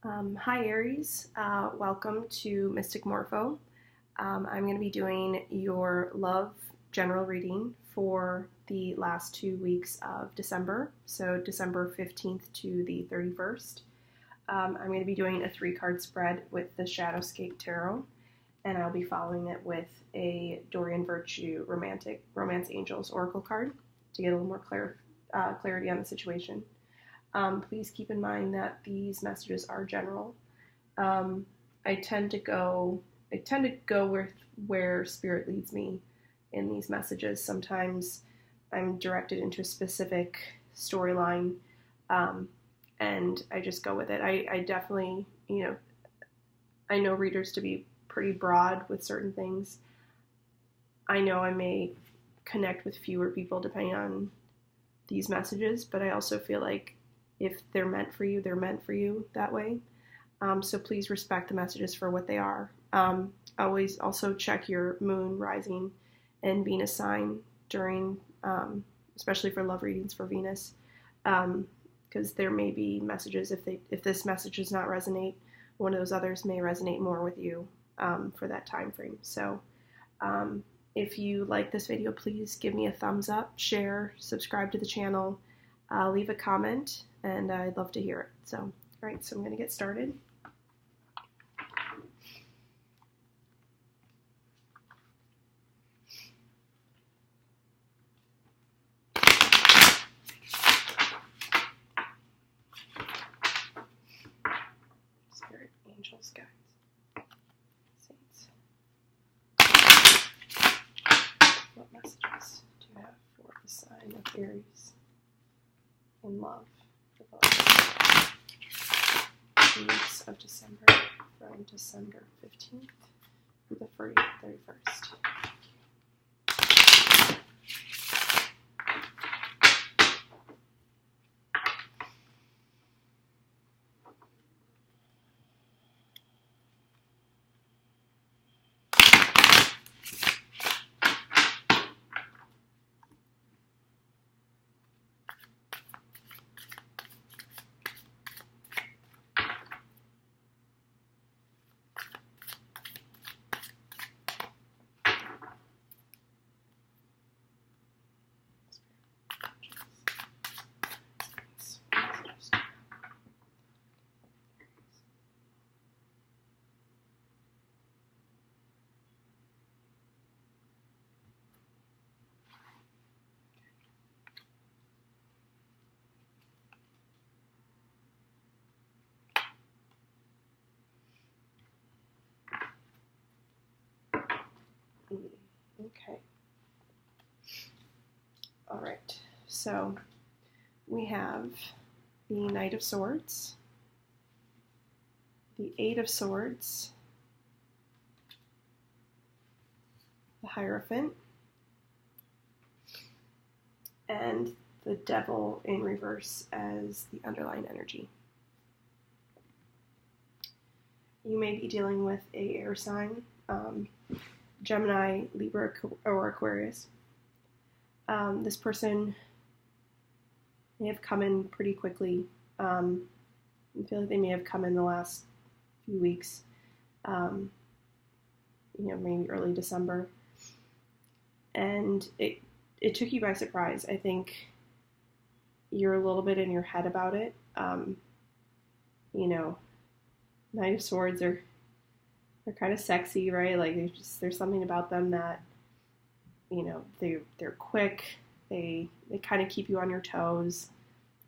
Hi Aries, welcome to Mystic Morpho. I'm going to be doing your love general reading for the last 2 weeks of December, so December 15th to the 31st. I'm going to be doing a 3-card spread with the Shadowscape Tarot, and I'll be following it with a Doreen Virtue Romance Angels Oracle card to get a little more clarity on the situation. Please keep in mind that these messages are general. I tend to go with where Spirit leads me in these messages. Sometimes I'm directed into a specific storyline, and I just go with it. I definitely, I know readers to be pretty broad with certain things. I know I may connect with fewer people depending on these messages, but I also feel like if they're meant for you, they're meant for you that way. So please respect the messages for what they are. Always also check your moon, rising, and Venus sign during, especially for love readings for Venus, because there may be messages, if this message does not resonate, one of those others may resonate more with you for that time frame. So if you like this video, please give me a thumbs up, share, subscribe to the channel, leave a comment, and I'd love to hear it. So, all right, so I'm going to get started. Spirit, angels, guides, saints. What messages do you have for the sign of Aries in love for the 2 weeks of December, from December 15th to the 31st? Okay. All right. So we have the Knight of Swords, the 8 of Swords, the Hierophant, and the Devil in reverse as the underlying energy. You may be dealing with a air sign, Gemini, Libra, or Aquarius. This person may have come in pretty quickly. I feel like they may have come in the last few weeks, maybe early December. And it took you by surprise. I think you're a little bit in your head about it. Knight of Swords they're kind of sexy, right? Like there's something about them that, they're quick. They kind of keep you on your toes.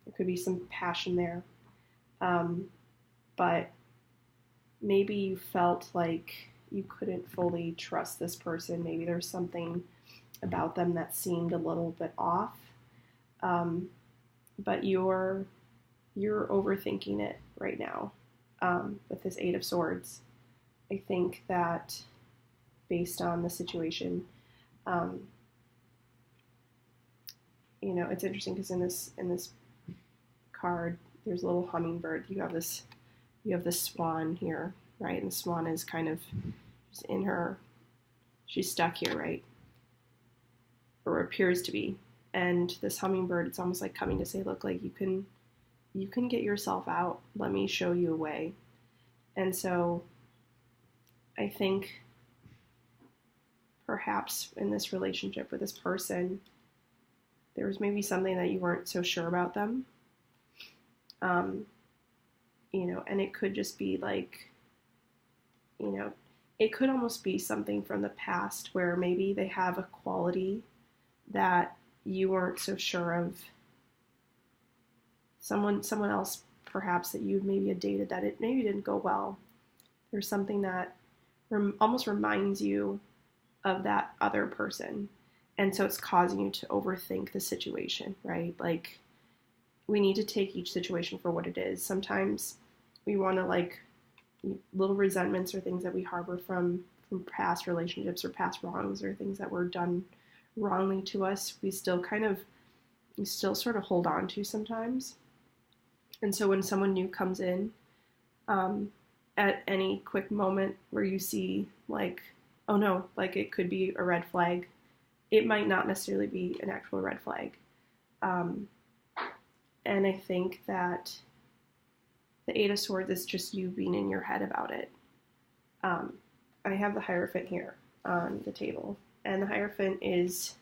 There could be some passion there. But maybe you felt like you couldn't fully trust this person. Maybe there's something about them that seemed a little bit off. But you're overthinking it right now. With this 8 of Swords, I think that based on the situation, it's interesting because in this card, there's a little hummingbird. You have this swan here, right? And the swan is kind of just she's stuck here, right? Or appears to be. And this hummingbird, it's almost like coming to say, look, like you can get yourself out. Let me show you a way. And so I think perhaps in this relationship with this person, there was maybe something that you weren't so sure about them. And it could just be like, it could almost be something from the past where maybe they have a quality that you weren't so sure of. Someone else perhaps that you maybe had dated that it maybe didn't go well. There's something that almost reminds you of that other person. And so it's causing you to overthink the situation, right? Like, we need to take each situation for what it is. Sometimes we want to, like, little resentments or things that we harbor from past relationships or past wrongs or things that were done wrongly to us, we still sort of hold on to sometimes. And so when someone new comes in, at any quick moment where you see, like, oh no, like, it could be a red flag, it might not necessarily be an actual red flag. And I think that the Eight of Swords is just you being in your head about it. I have the Hierophant here on the table, and the Hierophant is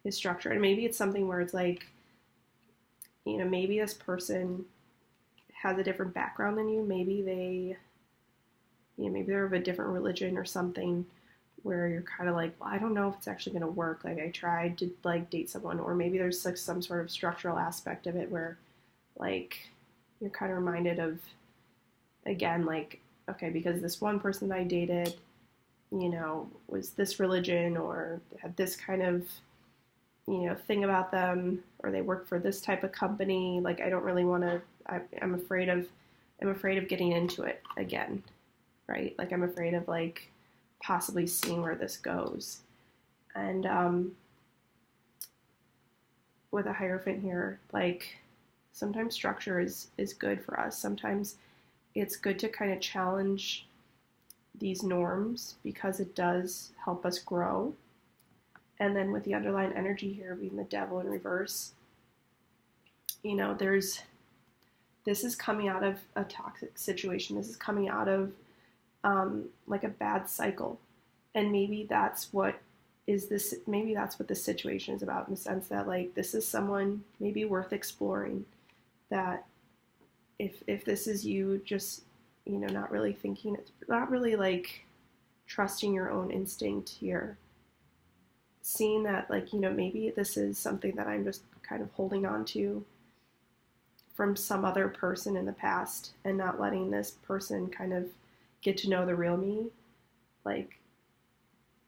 structure. And maybe it's something where it's like, maybe this person has a different background than you. Maybe they're of a different religion or something, where you're kind of like, well, I don't know if it's actually going to work. Like, I tried to, like, date someone, or maybe there's, like, some sort of structural aspect of it where, like, you're kind of reminded of, again, like, okay, because this one person that I dated, was this religion or had this kind of, thing about them, or they work for this type of company. Like, I don't really want to, I'm afraid of getting into it again, right? Like, I'm afraid of, like, possibly seeing where this goes. And with a Hierophant here, like, sometimes structure is good for us. Sometimes it's good to kind of challenge these norms because it does help us grow. And then with the underlying energy here being the Devil in reverse, this is coming out of a toxic situation. This is coming out of like a bad cycle. And maybe that's what this situation is about, in the sense that, like, this is someone maybe worth exploring, that if this is you just, not really thinking, not really, like, trusting your own instinct here, seeing that, like, maybe this is something that I'm just kind of holding on to from some other person in the past, and not letting this person kind of get to know the real me. Like,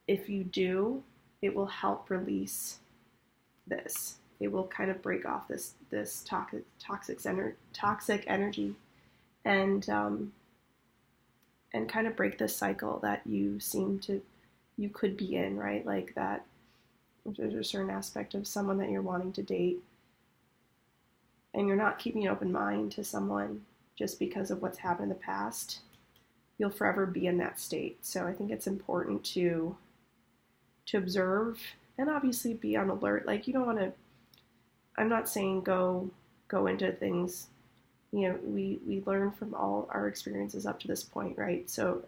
if you do, it will help release this. It will kind of break off this toxic energy, and kind of break this cycle that you could be in, right? Like, that if there's a certain aspect of someone that you're wanting to date, and you're not keeping an open mind to someone just because of what's happened in the past, you'll forever be in that state. So I think it's important to observe, and obviously be on alert. Like, you don't want to, I'm not saying go into things, we learn from all our experiences up to this point, right? So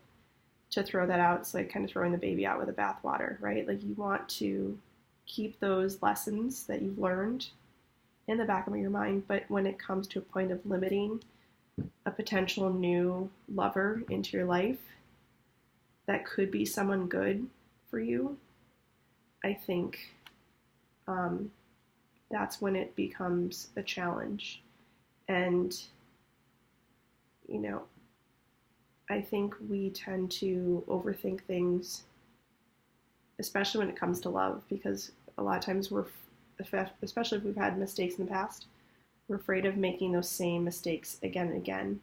to throw that out, it's like kind of throwing the baby out with the bathwater, right? Like, you want to keep those lessons that you've learned in the back of your mind, but when it comes to a point of limiting a potential new lover into your life that could be someone good for you, I think that's when it becomes a challenge. And, I think we tend to overthink things, especially when it comes to love, because a lot of times especially if we've had mistakes in the past, we're afraid of making those same mistakes again and again.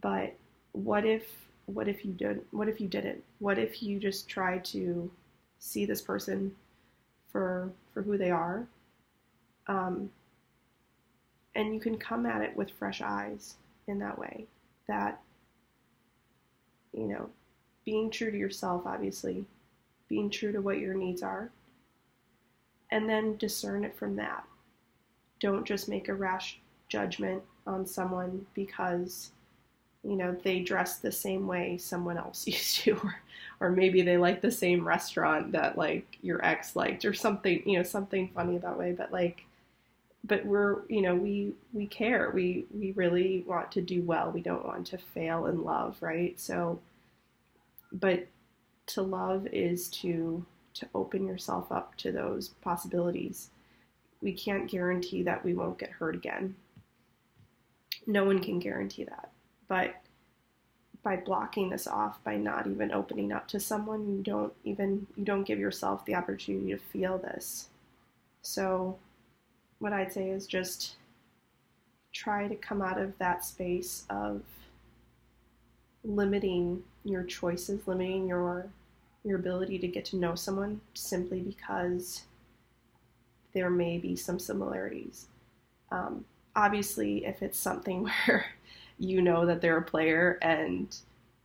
But what if you didn't? What if you just try to see this person for who they are, and you can come at it with fresh eyes in that way, that, being true to yourself, obviously, being true to what your needs are, and then discern it from that. Don't just make a rash judgment on someone because, they dress the same way someone else used to, or maybe they like the same restaurant that like your ex liked or something, something funny that way. But we're, we care. We really want to do well. We don't want to fail in love, right? So, but to love is to open yourself up to those possibilities. We can't guarantee that we won't get hurt again. No one can guarantee that. But by blocking this off, by not even opening up to someone, you don't give yourself the opportunity to feel this. So what I'd say is just try to come out of that space of limiting your choices, limiting your ability to get to know someone simply because there may be some similarities. Obviously, if it's something where that they're a player and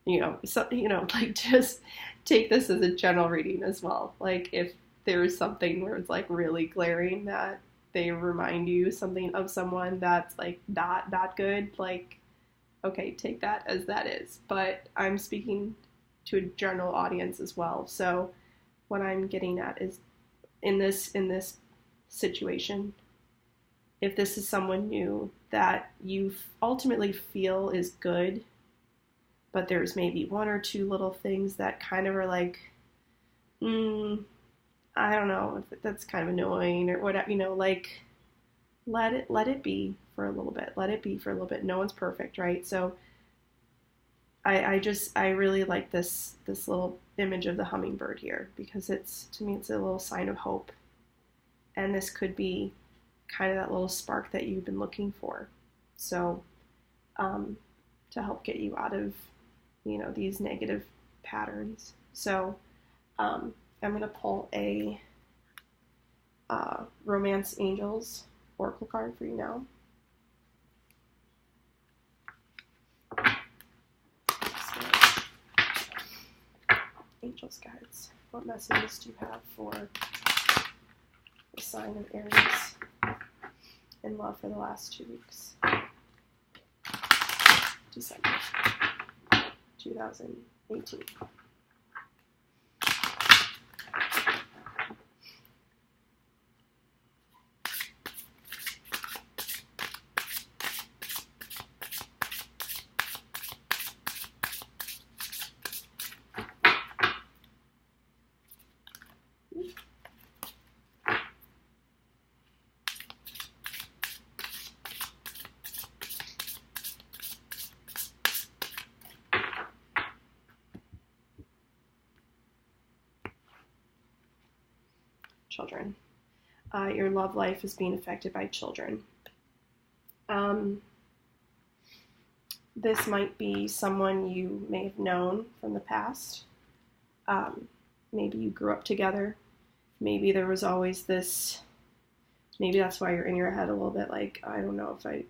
like just take this as a general reading as well. Like if there's something where it's like really glaring that they remind you something of someone that's like not good, like okay, take that as that is. But I'm speaking to a general audience as well. So what I'm getting at is in this situation, if this is someone new that you ultimately feel is good, but there's maybe one or two little things that kind of are like, I don't know, if that's kind of annoying or whatever, like let it be for a little bit. Let it be for a little bit. No one's perfect, right? So I really like this little image of the hummingbird here, because to me it's a little sign of hope. And this could be kind of that little spark that you've been looking for. So to help get you out of, these negative patterns. So I'm going to pull a Romance Angels Oracle card for you now. Angels guides, what messages do you have for the sign of Aries in love for the last 2 weeks? December 2018. Children. Your love life is being affected by children. This might be someone you may have known from the past. Maybe you grew up together. Maybe there was always this, maybe that's why you're in your head a little bit like, I don't know if I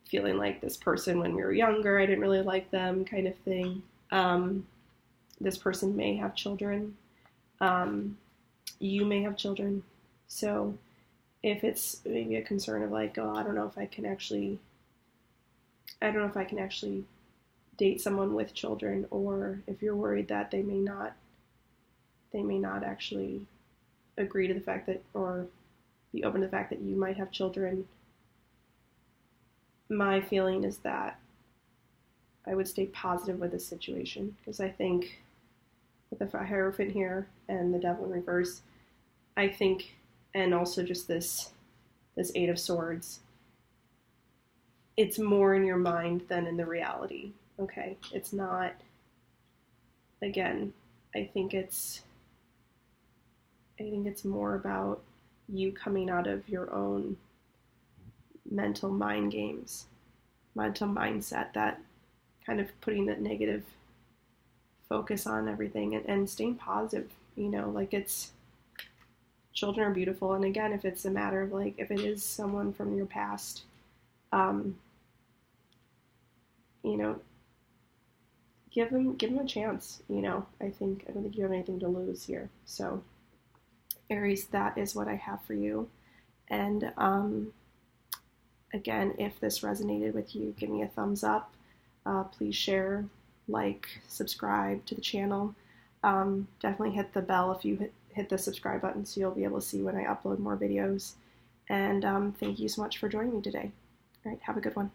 feeling like this person when we were younger, I didn't really like them kind of thing. This person may have children. You may have children. So if it's maybe a concern of like, oh, I don't know if I can actually date someone with children, or if you're worried that they may not actually agree to the fact that, or be open to the fact that you might have children, my feeling is that I would stay positive with this situation, because I think with the Hierophant here and the Devil in reverse, I think, and also just this Eight of Swords, it's more in your mind than in the reality. Okay, it's not. Again, I think it's more about you coming out of your own mental mind games, mental mindset, that kind of putting that negative focus on everything and staying positive, like children are beautiful. And again, if it's a matter of like, if it is someone from your past, give them a chance, I don't think you have anything to lose here. So Aries, that is what I have for you. And Again, if this resonated with you, give me a thumbs up. Please share, like, subscribe to the channel. Definitely hit the bell if you hit the subscribe button so you'll be able to see when I upload more videos. And thank you so much for joining me today. All right, have a good one.